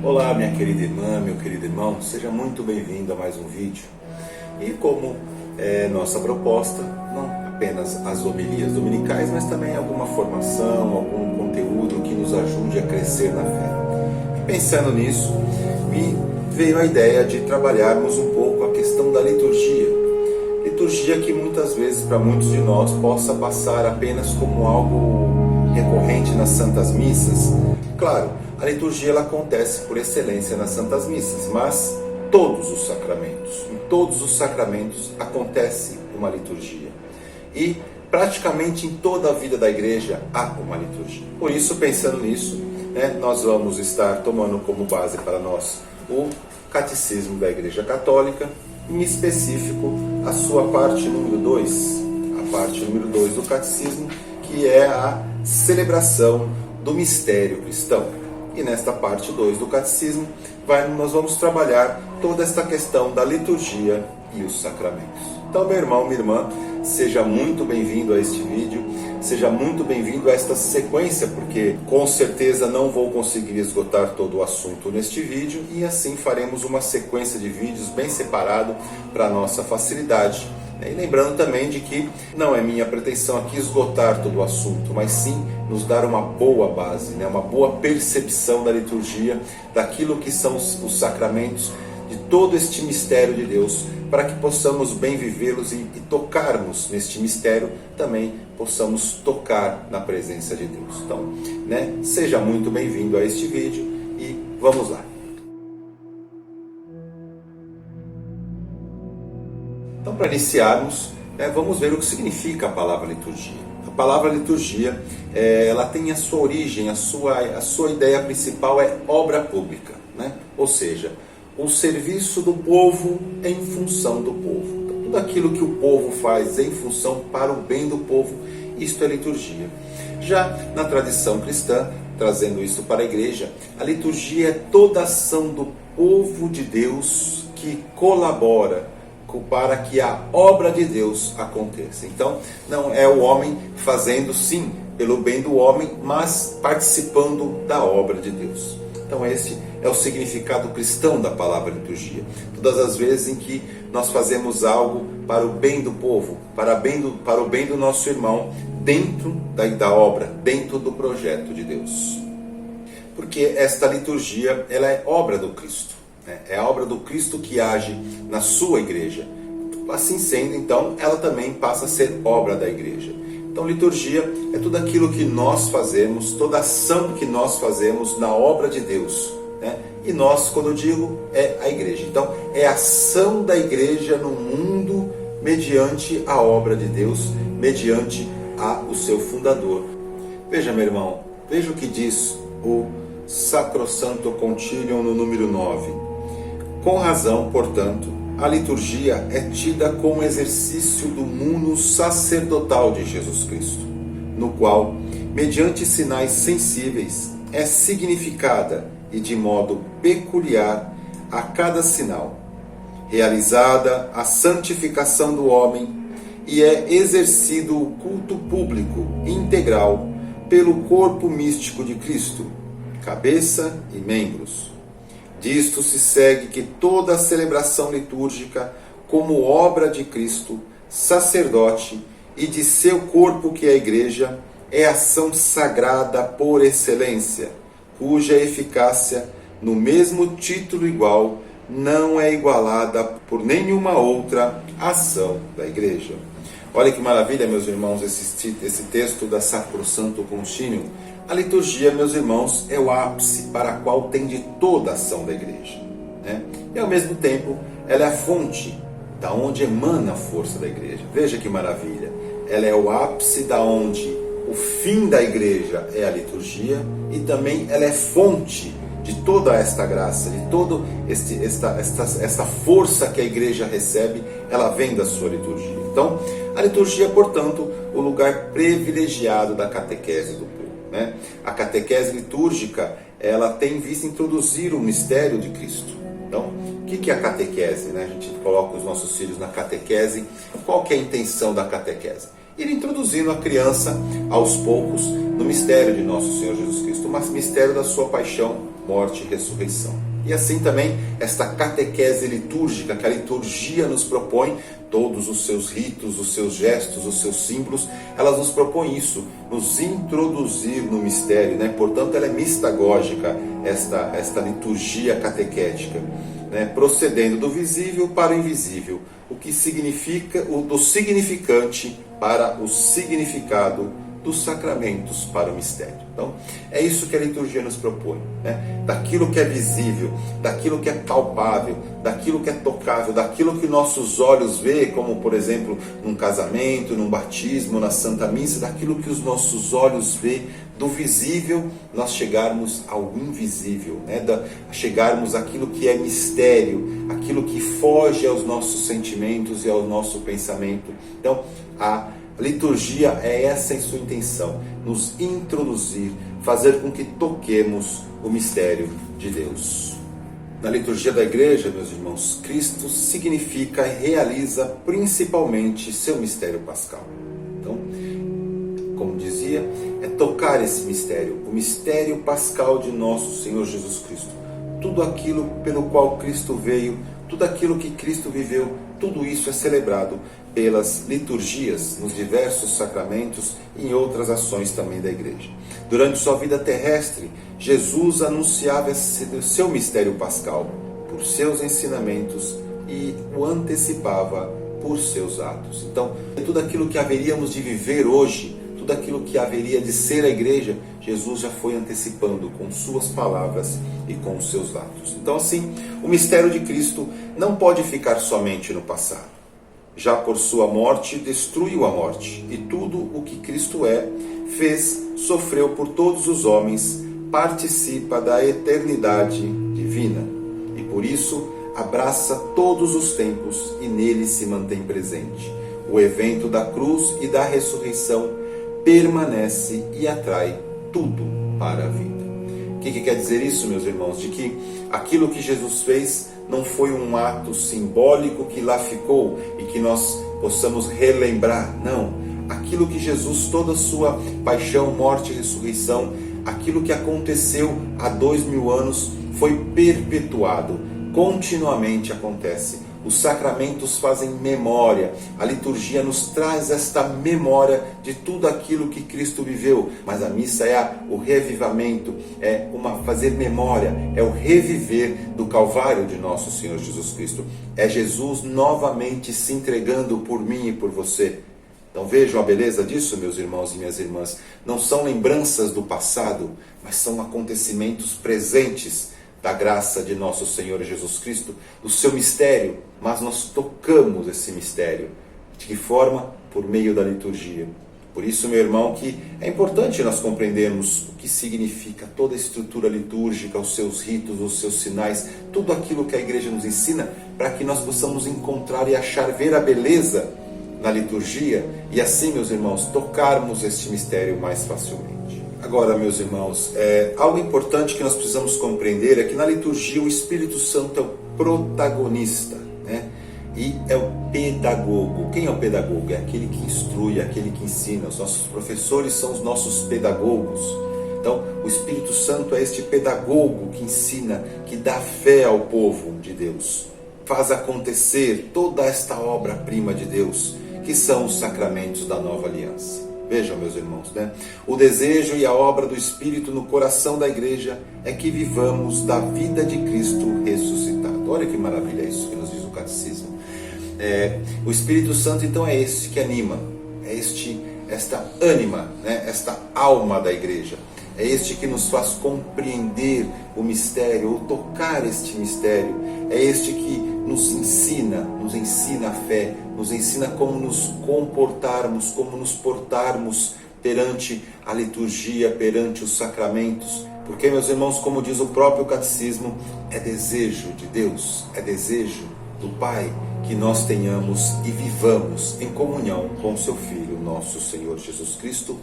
Olá, minha querida irmã, meu querido irmão, seja muito bem-vindo a mais um vídeo. E como é nossa proposta, não apenas as homilias dominicais, mas também alguma formação, algum conteúdo que nos ajude a crescer na fé. E pensando nisso, me veio a ideia de trabalharmos um pouco a questão da liturgia. Liturgia que muitas vezes, para muitos de nós, possa passar apenas como algo recorrente nas santas missas. Claro, a liturgia ela acontece por excelência nas santas missas, mas em todos os sacramentos acontece uma liturgia. E praticamente em toda a vida da igreja há uma liturgia. Por isso, pensando nisso, nós vamos estar tomando como base para nós o Catecismo da Igreja Católica, em específico a sua parte número 2, a parte número 2 do Catecismo, que é a celebração do mistério cristão. E nesta parte 2 do Catecismo, nós vamos trabalhar toda esta questão da liturgia e os sacramentos. Então, meu irmão, minha irmã, seja muito bem-vindo a este vídeo, seja muito bem-vindo a esta sequência, porque com certeza não vou conseguir esgotar todo o assunto neste vídeo, e assim faremos uma sequência de vídeos bem separado para a nossa facilidade. E lembrando também de que não é minha pretensão aqui esgotar todo o assunto, mas sim nos dar uma boa base, uma boa percepção da liturgia, daquilo que são os sacramentos, de todo este mistério de Deus, para que possamos bem vivê-los e tocarmos neste mistério, também possamos tocar na presença de Deus. Então, seja muito bem-vindo a este vídeo e vamos lá. Então, para iniciarmos, vamos ver o que significa a palavra liturgia. A palavra liturgia, ela tem a sua origem, a sua ideia principal é obra pública, ou seja, o serviço do povo em função do povo. Então, tudo aquilo que o povo faz em função para o bem do povo, isto é liturgia. Já na tradição cristã, trazendo isso para a igreja, a liturgia é toda ação do povo de Deus que colabora para que a obra de Deus aconteça. Então, não é o homem fazendo, sim, pelo bem do homem, mas participando da obra de Deus. Então, esse é o significado cristão da palavra liturgia. Todas as vezes em que nós fazemos algo para o bem do povo, para o bem do nosso irmão, dentro da obra, dentro do projeto de Deus. Porque esta liturgia, ela é obra do Cristo. É a obra do Cristo que age na sua igreja. Assim sendo, então, ela também passa a ser obra da igreja. Então, liturgia é tudo aquilo que nós fazemos, toda ação que nós fazemos na obra de Deus. E nós, quando eu digo, é a igreja. Então, é a ação da igreja no mundo mediante a obra de Deus, mediante o seu fundador. Veja, meu irmão, veja o que diz o Sacrosanto Concilium no número 9. Com razão, portanto, a liturgia é tida como exercício do munus sacerdotal de Jesus Cristo, no qual, mediante sinais sensíveis, é significada e de modo peculiar a cada sinal, realizada a santificação do homem e é exercido o culto público integral pelo corpo místico de Cristo, cabeça e membros. Disto se segue que toda a celebração litúrgica, como obra de Cristo, sacerdote e de seu corpo que é a Igreja, é ação sagrada por excelência, cuja eficácia, no mesmo título igual, não é igualada por nenhuma outra ação da Igreja. Olha que maravilha, meus irmãos, esse texto da Sacrosanto Concilium. A liturgia, meus irmãos, é o ápice para a qual tende toda a ação da igreja. E ao mesmo tempo, ela é a fonte da onde emana a força da igreja. Veja que maravilha. Ela é o ápice da onde o fim da igreja é a liturgia e também ela é fonte de toda esta graça, de toda esta força que a igreja recebe, ela vem da sua liturgia. Então, a liturgia, portanto, o lugar privilegiado da catequese do povo. A catequese litúrgica, ela tem em vista introduzir o mistério de Cristo. Então, o que é a catequese? A gente coloca os nossos filhos na catequese. Qual que é a intenção da catequese? Ir introduzindo a criança, aos poucos, no mistério de nosso Senhor Jesus Cristo, o mistério da sua paixão, morte e ressurreição. E assim também esta catequese litúrgica que a liturgia nos propõe, todos os seus ritos, os seus gestos, os seus símbolos, elas nos propõem isso, nos introduzir no mistério, né? Portanto, ela é mistagógica, esta liturgia catequética, né? Procedendo do visível para o invisível, o que significa, do significante para o significado, dos sacramentos para o mistério. Então, é isso que a liturgia nos propõe, né? Daquilo que é visível, daquilo que é palpável, daquilo que é tocável, daquilo que nossos olhos vê, como por exemplo, num casamento, num batismo, na Santa Missa, daquilo que os nossos olhos vê, do visível, nós chegarmos ao invisível, né? Chegarmos àquilo que é mistério, aquilo que foge aos nossos sentimentos e ao nosso pensamento. Então, a liturgia é essa em sua intenção, nos introduzir, fazer com que toquemos o mistério de Deus. Na liturgia da igreja, meus irmãos, Cristo significa e realiza principalmente seu mistério pascal. Então, como dizia, é tocar esse mistério, o mistério pascal de nosso Senhor Jesus Cristo. Tudo aquilo pelo qual Cristo veio, tudo aquilo que Cristo viveu, tudo isso é celebrado pelas liturgias, nos diversos sacramentos e em outras ações também da igreja. Durante sua vida terrestre, Jesus anunciava seu mistério pascal por seus ensinamentos e o antecipava por seus atos. Então, tudo aquilo que haveríamos de viver hoje, tudo aquilo que haveria de ser a igreja, Jesus já foi antecipando com suas palavras e com os seus atos. Então, assim, o mistério de Cristo não pode ficar somente no passado. Já por sua morte, destruiu a morte, e tudo o que Cristo fez, sofreu por todos os homens, participa da eternidade divina, e por isso abraça todos os tempos e nele se mantém presente. O evento da cruz e da ressurreição permanece e atrai tudo para a vida. O que quer dizer isso, meus irmãos? De que aquilo que Jesus fez não foi um ato simbólico que lá ficou e que nós possamos relembrar. Não. Aquilo que Jesus, toda a sua paixão, morte e ressurreição, aquilo que aconteceu há 2000 anos foi perpetuado. Continuamente acontece. Os sacramentos fazem memória, a liturgia nos traz esta memória de tudo aquilo que Cristo viveu, mas a missa é o revivamento, fazer memória, é o reviver do Calvário de nosso Senhor Jesus Cristo. É Jesus novamente se entregando por mim e por você. Então vejam a beleza disso, meus irmãos e minhas irmãs. Não são lembranças do passado, mas são acontecimentos presentes da graça de nosso Senhor Jesus Cristo, do seu mistério, mas nós tocamos esse mistério. De que forma? Por meio da liturgia. Por isso, meu irmão, que é importante nós compreendermos o que significa toda a estrutura litúrgica, os seus ritos, os seus sinais, tudo aquilo que a igreja nos ensina, para que nós possamos encontrar e achar, ver a beleza na liturgia, e assim, meus irmãos, tocarmos este mistério mais facilmente. Agora, meus irmãos, algo importante que nós precisamos compreender é que na liturgia o Espírito Santo é o protagonista, né? E é o pedagogo. Quem é o pedagogo? É aquele que instrui, aquele que ensina. Os nossos professores são os nossos pedagogos. Então, o Espírito Santo é este pedagogo que ensina, que dá fé ao povo de Deus. Faz acontecer toda esta obra-prima de Deus, que são os sacramentos da nova aliança. Vejam, meus irmãos, né? O desejo e a obra do Espírito no coração da igreja é que vivamos da vida de Cristo ressuscitado. Olha que maravilha isso que nos diz o Catecismo. O Espírito Santo, então, é este que anima, é esta ânima, né? Esta alma da igreja. É este que nos faz compreender o mistério, ou tocar este mistério. É este que nos ensina a fé, nos ensina como nos comportarmos, como nos portarmos perante a liturgia, perante os sacramentos. Porque, meus irmãos, como diz o próprio Catecismo, é desejo de Deus, é desejo do Pai que nós tenhamos e vivamos em comunhão com seu Filho, nosso Senhor Jesus Cristo,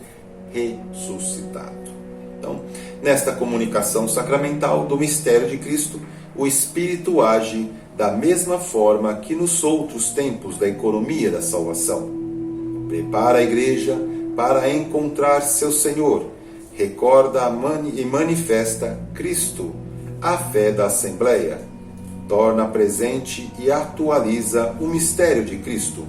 ressuscitado. Então, nesta comunicação sacramental do mistério de Cristo, o Espírito age da mesma forma que nos outros tempos da economia da salvação. Prepara a igreja para encontrar seu Senhor, recorda e manifesta Cristo a fé da Assembleia, torna presente e atualiza o mistério de Cristo,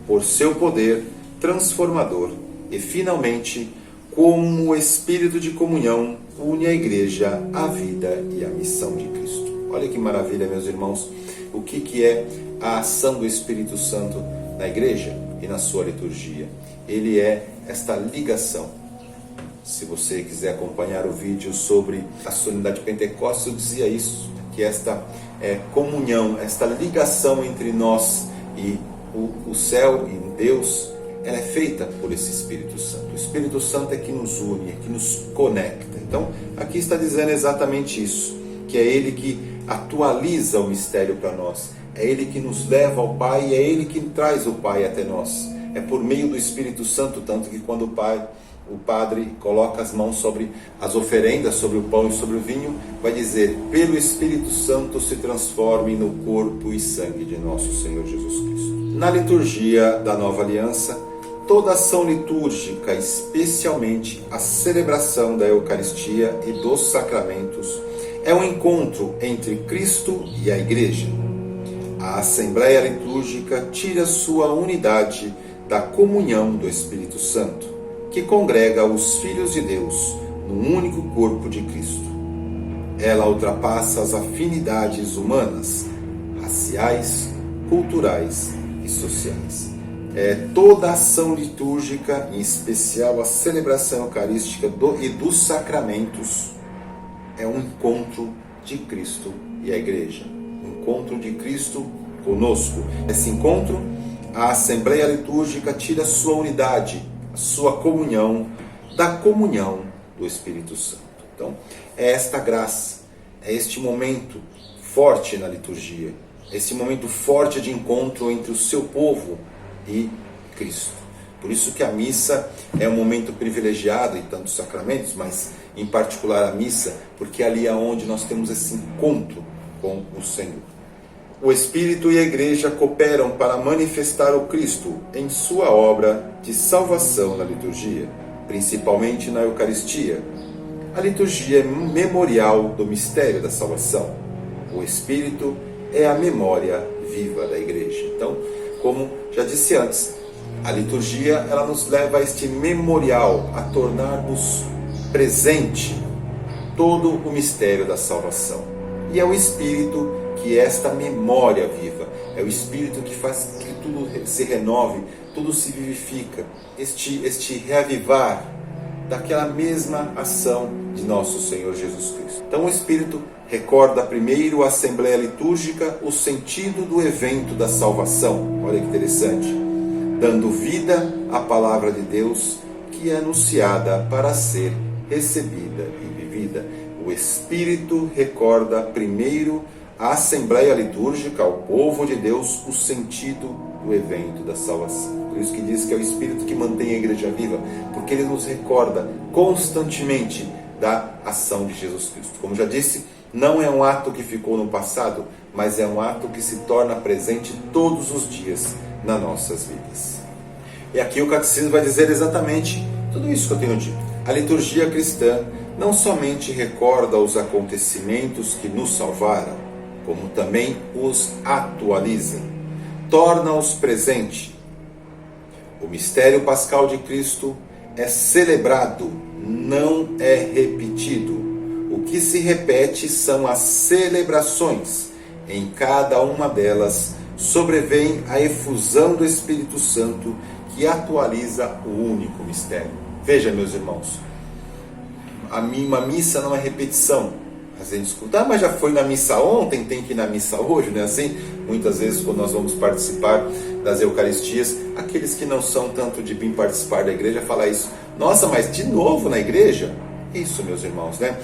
por seu poder transformador, e finalmente, como o Espírito de comunhão une a Igreja à vida e à missão de Cristo. Olha que maravilha, meus irmãos, o que é a ação do Espírito Santo na Igreja e na sua liturgia. Ele é esta ligação. Se você quiser acompanhar o vídeo sobre a solenidade de Pentecostes, eu dizia isso, que esta comunhão, esta ligação entre nós e o céu e Deus, ela é feita por esse Espírito Santo. O Espírito Santo é que nos une, é que nos conecta. Então, aqui está dizendo exatamente isso, que é Ele que atualiza o mistério para nós, é Ele que nos leva ao Pai, é Ele que traz o Pai até nós. É por meio do Espírito Santo, tanto que quando o padre coloca as mãos sobre as oferendas, sobre o pão e sobre o vinho, vai dizer: pelo Espírito Santo se transforme no corpo e sangue de nosso Senhor Jesus Cristo. Na liturgia da Nova Aliança, toda ação litúrgica, especialmente a celebração da Eucaristia e dos sacramentos, é um encontro entre Cristo e a Igreja. A Assembleia Litúrgica tira sua unidade da comunhão do Espírito Santo, que congrega os filhos de Deus num único corpo de Cristo. Ela ultrapassa as afinidades humanas, raciais, culturais e sociais. Toda ação litúrgica, em especial a celebração eucarística e dos sacramentos, é um encontro de Cristo e a Igreja. Um encontro de Cristo conosco. Esse encontro, a Assembleia Litúrgica tira sua unidade, a sua comunhão, da comunhão do Espírito Santo. Então, é esta graça, é este momento forte na liturgia, esse momento forte de encontro entre o seu povo e Cristo. Por isso que a missa é um momento privilegiado em tantos sacramentos, mas em particular a missa, porque ali é onde nós temos esse encontro com o Senhor. O Espírito e a Igreja cooperam para manifestar o Cristo em sua obra de salvação na liturgia, principalmente na Eucaristia. A liturgia é memorial do mistério da salvação. O Espírito é a memória viva da Igreja. Então, como já disse antes, a liturgia ela nos leva a este memorial, a tornarmos presente todo o mistério da salvação. E é o Espírito que é esta memória viva, é o Espírito que faz que tudo se renove, tudo se vivifica, este reavivar daquela mesma ação de nosso Senhor Jesus Cristo. Então o Espírito recorda primeiro a Assembleia Litúrgica o sentido do evento da salvação, olha que interessante, dando vida à palavra de Deus que é anunciada para ser recebida e vivida. O Espírito recorda primeiro a Assembleia Litúrgica, ao povo de Deus, o sentido do evento da salvação. Por isso que diz que é o Espírito que mantém a Igreja viva, porque ele nos recorda constantemente da ação de Jesus Cristo. Como já disse, não é um ato que ficou no passado, mas é um ato que se torna presente todos os dias nas nossas vidas. E aqui o Catecismo vai dizer exatamente tudo isso que eu tenho dito. A liturgia cristã não somente recorda os acontecimentos que nos salvaram, como também os atualiza, torna-os presente. O mistério pascal de Cristo é celebrado, não é repetido. O que se repete são as celebrações. Em cada uma delas sobrevém a efusão do Espírito Santo que atualiza o único mistério. Veja, meus irmãos, uma missa não é repetição. A gente escuta, mas já foi na missa ontem, tem que ir na missa hoje, não é assim? Muitas vezes, quando nós vamos participar das Eucaristias, aqueles que não são tanto de vir participar da igreja falam isso. Nossa, mas de novo na igreja? Isso, meus irmãos, né?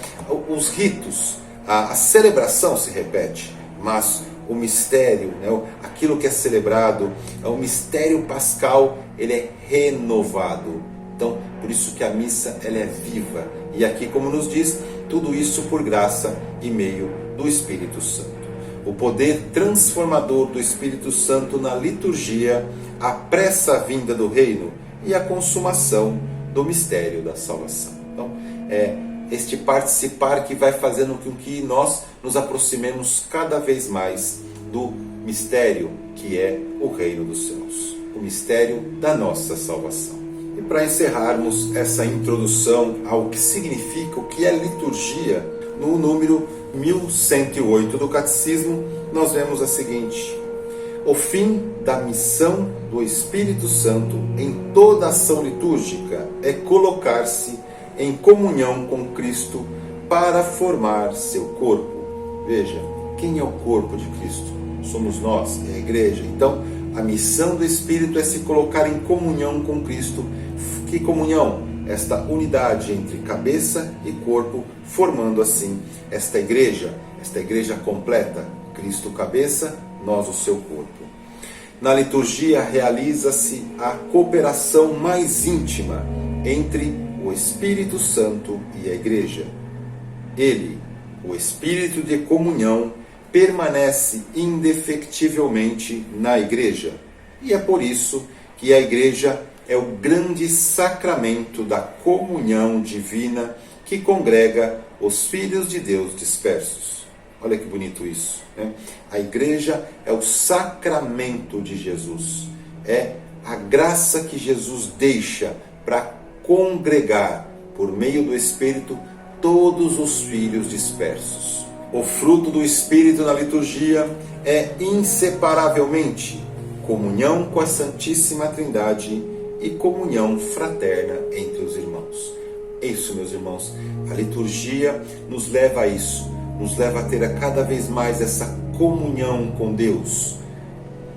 Os ritos, a celebração se repete, mas o mistério, né? Aquilo que é celebrado, o mistério pascal, ele é renovado. Então, por isso que a missa ela é viva. E aqui, como nos diz, tudo isso por graça e meio do Espírito Santo. O poder transformador do Espírito Santo na liturgia apressa a vinda do reino e a consumação do mistério da salvação. Então, este participar que vai fazendo com que nós nos aproximemos cada vez mais do mistério que é o reino dos céus, o mistério da nossa salvação. E para encerrarmos essa introdução ao que significa, o que é liturgia, no número 1108 do Catecismo, nós vemos a seguinte: o fim da missão do Espírito Santo em toda ação litúrgica é colocar-se em comunhão com Cristo para formar seu corpo. Veja, quem é o corpo de Cristo? Somos nós, é a igreja. Então, a missão do Espírito é se colocar em comunhão com Cristo. Que comunhão? Esta unidade entre cabeça e corpo, formando assim esta igreja completa. Cristo cabeça, nós o seu corpo. Na liturgia realiza-se a cooperação mais íntima entre o Espírito Santo e a igreja. Ele, o Espírito de comunhão, permanece indefectivelmente na igreja. E é por isso que a igreja é o grande sacramento da comunhão divina que congrega os filhos de Deus dispersos. Olha que bonito isso, né? A igreja é o sacramento de Jesus. É a graça que Jesus deixa para congregar, por meio do Espírito, todos os filhos dispersos. O fruto do Espírito na liturgia é inseparavelmente comunhão com a Santíssima Trindade e comunhão fraterna entre os irmãos. Isso, meus irmãos, a liturgia nos leva a isso, nos leva a ter cada vez mais essa comunhão com Deus,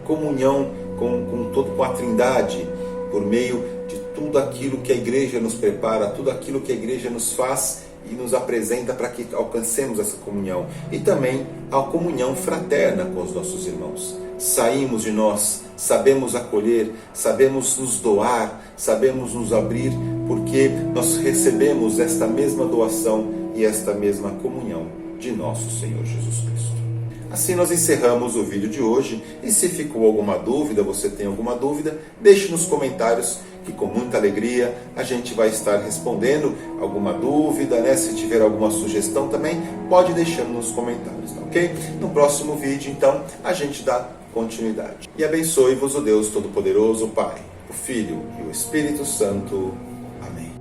comunhão com a Trindade, por meio de tudo aquilo que a igreja nos prepara, tudo aquilo que a igreja nos faz e nos apresenta para que alcancemos essa comunhão. E também a comunhão fraterna com os nossos irmãos. Saímos de nós, sabemos acolher, sabemos nos doar, sabemos nos abrir, porque nós recebemos esta mesma doação e esta mesma comunhão de nosso Senhor Jesus Cristo. Assim nós encerramos o vídeo de hoje, e se ficou alguma dúvida, você tem alguma dúvida, deixe nos comentários, que com muita alegria a gente vai estar respondendo alguma dúvida, né? Se tiver alguma sugestão também, pode deixar nos comentários, tá ok? No próximo vídeo, então, a gente dá continuidade. E abençoe-vos o Deus Todo-Poderoso, o Pai, o Filho e o Espírito Santo. Amém.